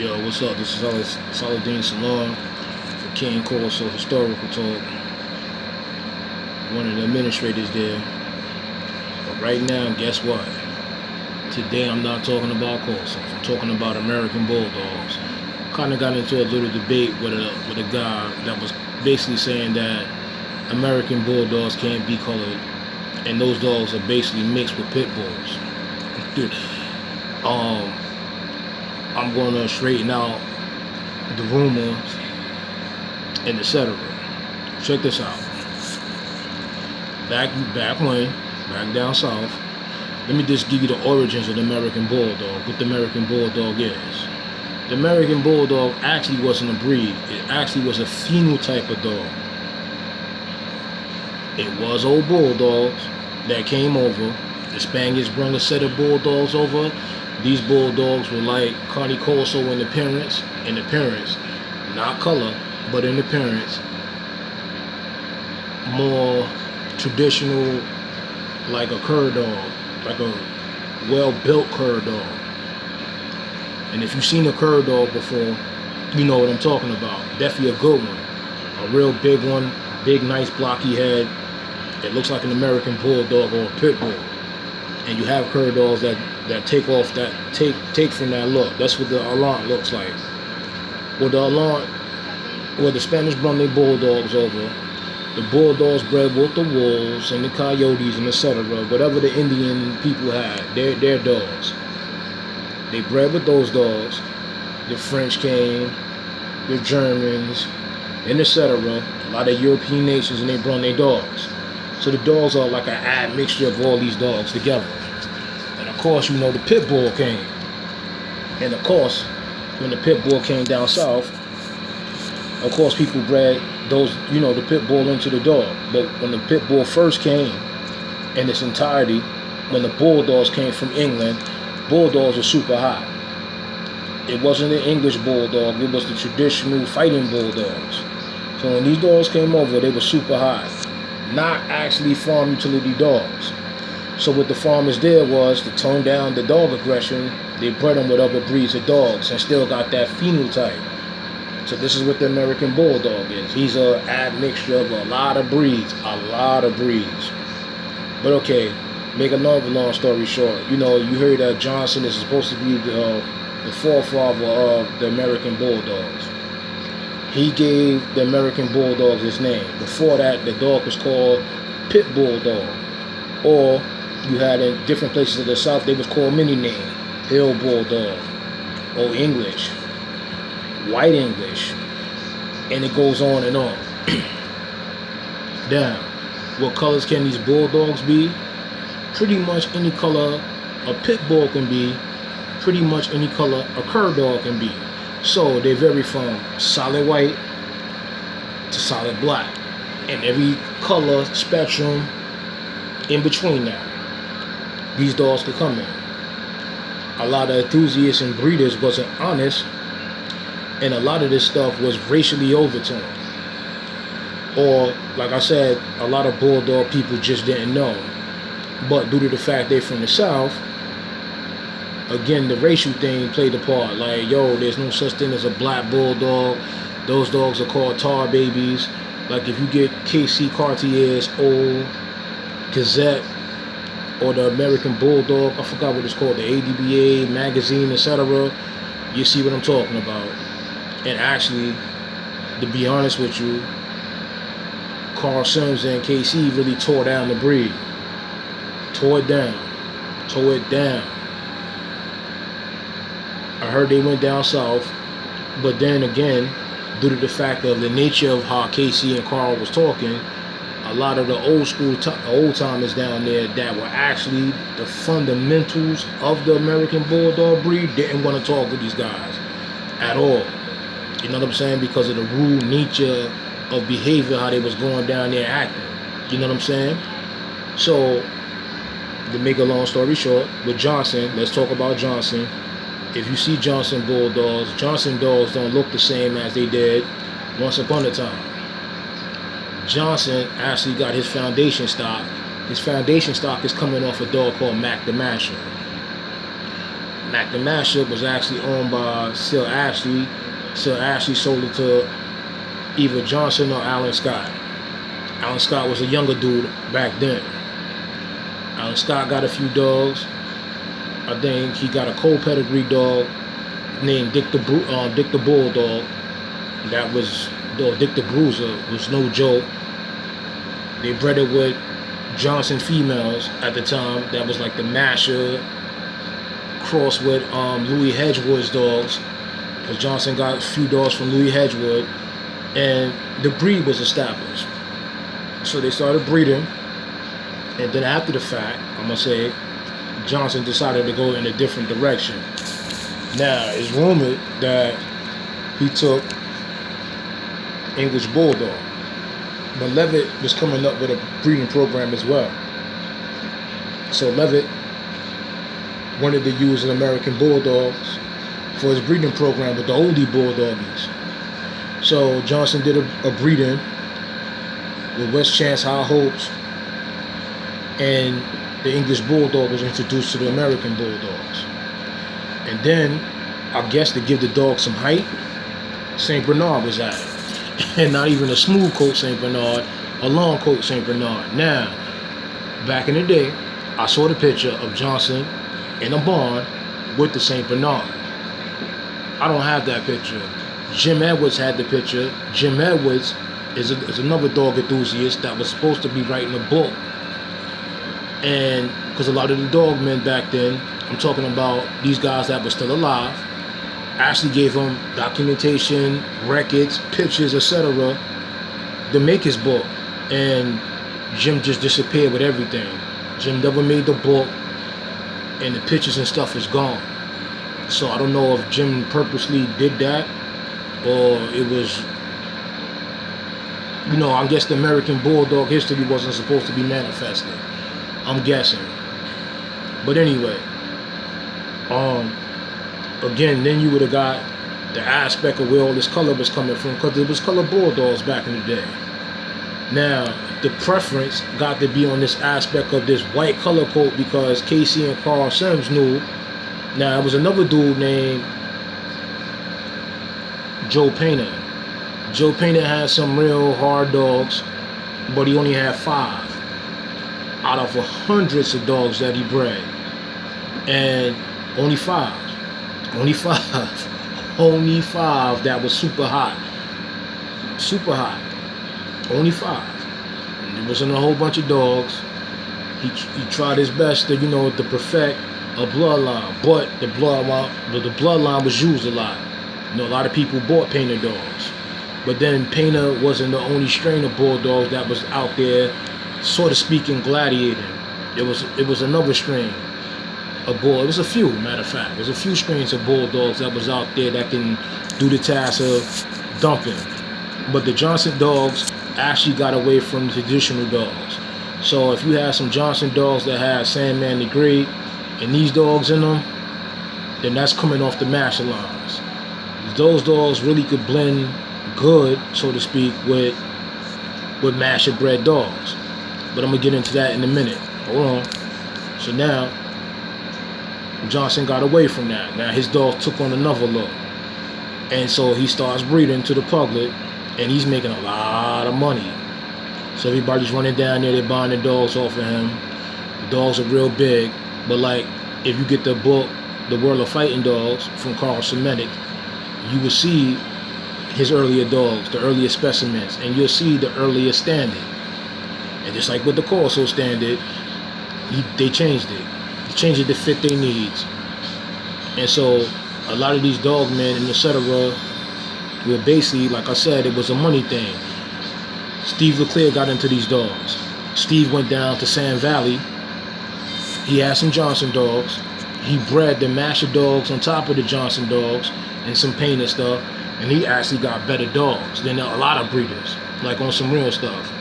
Yo, what's up? This is Saladin Salon for King Corso Historical Talk. One of the administrators there. But right now, guess what? Today I'm not talking about Corsos. I'm talking about American Bulldogs. Kind of got into a little debate with a guy that was basically saying that American Bulldogs can't be colored, and those dogs are basically mixed with pit bulls. Dude, I'm going to straighten out the rumors and etc. Check this out. Back down south, let me just give you the origins of the American Bulldog, what the American Bulldog is. The American Bulldog actually wasn't a breed. It actually was a phenotype of dog. It was old Bulldogs that came over. The Spaniards brought a set of Bulldogs over. These Bulldogs were like Connie Corso in appearance, not color, but in appearance, more traditional, like a cur dog, like a well-built cur dog. And if you've seen a cur dog before, you know what I'm talking about. Definitely a good one, a real big one, big, nice, blocky head. It looks like an American Bulldog or a pit bull. And you have cur dogs that take off that take from that look. That's what the Allant looks like. The Spanish brought their Bulldogs over. The Bulldogs bred with the wolves and the coyotes and etc. Whatever the Indian people had, their dogs. They bred with those dogs. The French came, the Germans, and etc. A lot of European nations, and they brought their dogs. So the dogs are like an admixture of all these dogs together. And of course, you know, the pit bull came. And of course, when the pit bull came down south, of course people bred those, you know, the pit bull into the dog. But when the pit bull first came in its entirety, when the Bulldogs came from England, Bulldogs were super hot. It wasn't an English Bulldog, it was the traditional fighting Bulldogs. So when these dogs came over, they were super hot. Not actually farm utility dogs. So what the farmers did was to tone down the dog aggression. They bred them with other breeds of dogs and still got that phenotype. So this is what the American Bulldog is. He's an admixture of a lot of breeds. But okay, make another long story short. You know, you heard that Johnson is supposed to be the forefather of the American Bulldogs. He gave the American Bulldogs his name. Before that, the dog was called Pit Bulldog. Or you had in different places of the South, they was called many names. Hill Bulldog, Old English, White English, and it goes on and on. Now, what colors can these Bulldogs be? Pretty much any color a pit bull can be. Pretty much any color a cur dog can be. So they vary from solid white to solid black, and every color spectrum in between that. These dogs could come in. A lot of enthusiasts and breeders wasn't honest, and a lot of this stuff was racially overtoned. Or, like I said, a lot of Bulldog people just didn't know. But due to the fact they're from the South, again, the racial thing played a part. Like, yo, there's no such thing as a black Bulldog. Those dogs are called tar babies. Like, if you get KC Cartier's old Gazette or the American Bulldog, I forgot what it's called, the ADBA magazine, etc., you see what I'm talking about. And actually, to be honest with you, Carl Sims and KC really tore down the breed. Tore it down. I heard they went down south, but then again, due to the fact of the nature of how Casey and Carl was talking, a lot of the old timers down there that were actually the fundamentals of the American Bulldog breed didn't want to talk to these guys at all. You know what I'm saying? Because of the rude nature of behavior, how they was going down there acting. You know what I'm saying? So, to make a long story short, with Johnson, let's talk about Johnson. If you see Johnson Bulldogs, Johnson dogs don't look the same as they did once upon a time. Johnson actually got his foundation stock. His foundation stock is coming off a dog called Mac the Masher. Mac the Mashup was actually owned by Sir Ashley. Sir Ashley sold it to either Johnson or Alan Scott. Alan Scott was a younger dude back then. Alan Scott got a few dogs. I think he got a cold pedigree dog named Dick the Bulldog. That was, though, Dick the Bruiser was no joke. They bred it with Johnson females at the time. That was like the Masher crossed with Louis Hedgewood's dogs, because Johnson got a few dogs from Louis Hedgewood, and the breed was established. So they started breeding, and then after the fact, I'm gonna say, Johnson decided to go in a different direction. Now, it's rumored that he took English Bulldog, but Levitt was coming up with a breeding program as well. So Levitt wanted to use an American Bulldogs for his breeding program with the oldie Bulldoggies. So Johnson did a breeding with West Chance High Hopes, and the English Bulldog was introduced to the American Bulldogs. And then, I guess to give the dog some height, St. Bernard was added. And not even a smooth coat St. Bernard, a long coat St. Bernard. Now, back in the day, I saw the picture of Johnson in a barn with the St. Bernard. I don't have that picture. Jim Edwards had the picture. Jim Edwards is another dog enthusiast that was supposed to be writing a book. And because a lot of the dog men back then, I'm talking about these guys that were still alive, actually gave him documentation, records, pictures, etc. to make his book. And Jim just disappeared with everything. Jim never made the book, and the pictures and stuff is gone. So I don't know if Jim purposely did that, or it was, I guess the American Bulldog history wasn't supposed to be manifested. I'm guessing. But anyway, again, then you would have got the aspect of where all this color was coming from, because it was color Bulldogs back in the day. Now, the preference got to be on this aspect of this white color coat, because Casey and Carl Sims knew. Now, it was another dude named Joe Painter. Joe Painter had some real hard dogs, but he only had 5 out of hundreds of dogs that he bred. And only 5 that was super hot. Only 5. And there wasn't a whole bunch of dogs. He tried his best to, to perfect a bloodline, but the bloodline was used a lot. A lot of people bought Painter dogs, but then Painter wasn't the only strain of Bulldogs that was out there, so to speak, in gladiating. It was another strain of Bull. It was a few, matter of fact. There's a few strains of Bulldogs that was out there that can do the task of dumping. But the Johnson dogs actually got away from the traditional dogs. So if you have some Johnson dogs that have Sandman the Great and these dogs in them, then that's coming off the Masher lines. Those dogs really could blend good, so to speak, with Masher bred dogs. But I'm going to get into that in a minute. Hold on. So now, Johnson got away from that. Now his dogs took on another look. And so he starts breeding to the public, and he's making a lot of money. So everybody's running down there, they're buying the dogs off of him. The dogs are real big. But like, if you get the book, The World of Fighting Dogs, from Carl Semitic, you will see his earlier dogs, the earlier specimens, and you'll see the earlier standard. And just like with the Corso standard, they changed it. They changed it to fit their needs. And so a lot of these dog men and etc. were basically, like I said, it was a money thing. Steve LeClaire got into these dogs. Steve went down to Sand Valley. He had some Johnson dogs. He bred the Masher dogs on top of the Johnson dogs and some Painter stuff. And he actually got better dogs than a lot of breeders, like on some real stuff.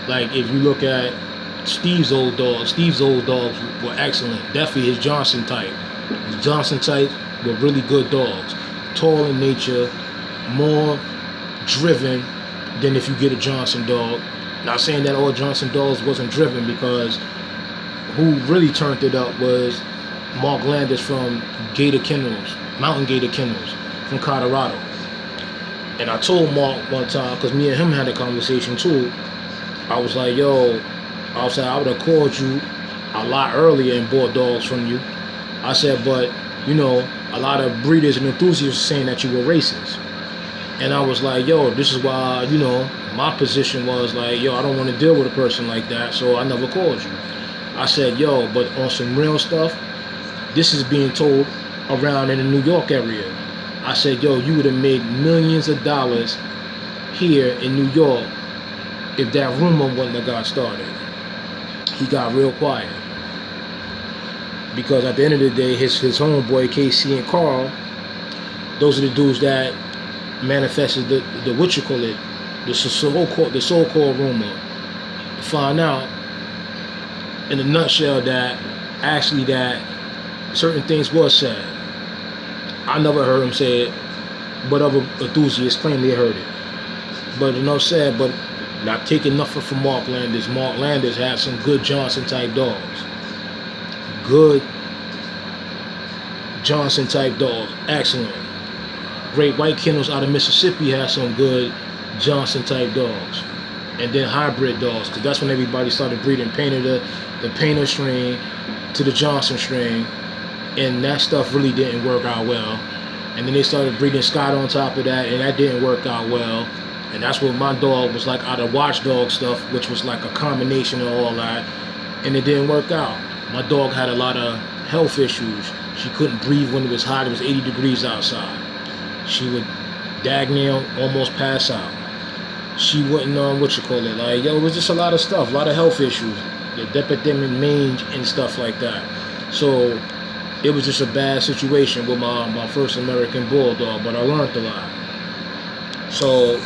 Like if you look at Steve's old dogs were excellent. Definitely his Johnson type. His Johnson type were really good dogs. Tall in nature, more driven than if you get a Johnson dog. Not saying that all Johnson dogs wasn't driven, because who really turned it up was Mark Landis from Gator Kennels, Mountain Gator Kennels from Colorado. And I told Mark one time, because me and him had a conversation too, I was like, yo, I said, I would have called you a lot earlier and bought dogs from you. I said, but, you know, a lot of breeders and enthusiasts saying that you were racist. And I was like, yo, this is why, you know, my position was like, yo, I don't want to deal with a person like that, so I never called you. I said, yo, but on some real stuff, this is being told around in the New York area. I said, yo, you would have made millions of dollars here in New York if that rumor wouldn't have got started. He got real quiet. Because at the end of the day, his homeboy, KC and Carl, those are the dudes that manifested the what you call it, the so-called rumor. To find out, in a nutshell, that actually that certain things was said. I never heard him say it, but other enthusiasts claim they heard it. But enough said, but not taking nothing from Mark Landis. Mark Landis had some good Johnson type dogs. Good Johnson type dogs. Excellent. Great White Kennels out of Mississippi had some good Johnson type dogs. And then hybrid dogs, because that's when everybody started breeding Painter, the Painter strain to the Johnson strain. And that stuff really didn't work out well. And then they started breeding Scott on top of that, and that didn't work out well. And that's what my dog was like out of watchdog stuff, which was like a combination of all that. And it didn't work out. My dog had a lot of health issues. She couldn't breathe when it was hot. It was 80 degrees outside. She would daggone almost pass out. She wouldn't what you call it, like, yo, it was just a lot of stuff, a lot of health issues, the epidemic mange and stuff like that. So it was just a bad situation with my first American Bulldog, but I learned a lot. So,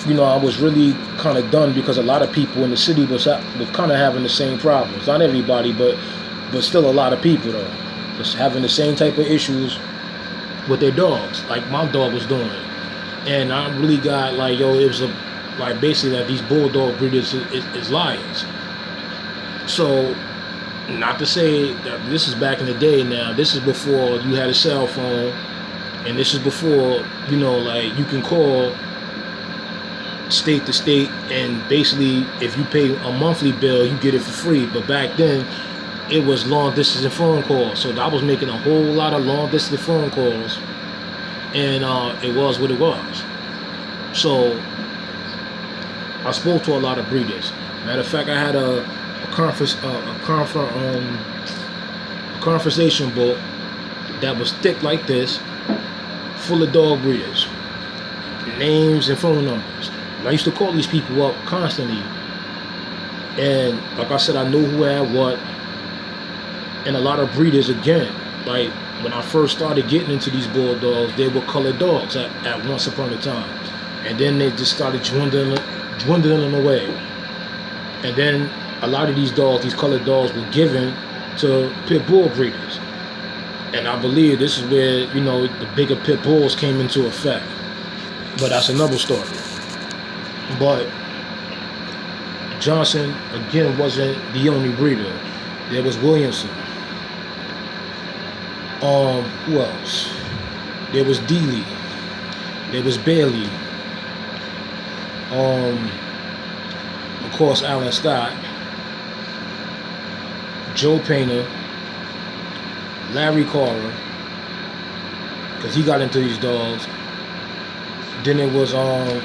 you know, I was really kind of done because a lot of people in the city was kind of having the same problems. Not everybody, but still a lot of people though, just having the same type of issues with their dogs, like my dog was doing. And I really got like, yo, it was like basically that these Bulldog breeders is liars. So, not to say that this is back in the day now. This is before you had a cell phone, and this is before, you know, like you can call state to state, and basically if you pay a monthly bill, you get it for free. But back then, it was long distance phone calls. So I was making a whole lot of long distance phone calls, and it was what it was. So I spoke to a lot of breeders. Matter of fact, I had a conversation book that was thick like this, full of dog breeders, names and phone numbers. And I used to call these people up constantly, and like I said, I knew who had what. And a lot of breeders, again, like when I first started getting into these Bulldogs, they were colored dogs at once upon a time, and then they just started dwindling away. And then a lot of these dogs, these colored dogs, were given to pit bull breeders. And I believe this is where, you know, the bigger pit bulls came into effect. But that's another story. But Johnson, again, wasn't the only breeder. There was Williamson. Who else? There was Dealey. There was Bailey. Of course, Alan Scott. Joe Painter, Larry Carter, because he got into these dogs. Then it was oh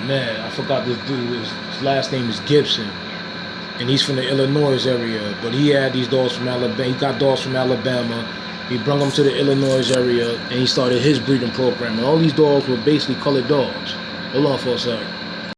man, I forgot this dude. His last name is Gibson, and he's from the Illinois area. But he had these dogs from Alabama. He got dogs from Alabama. He brought them to the Illinois area, and he started his breeding program. And all these dogs were basically colored dogs. Hold on for a second.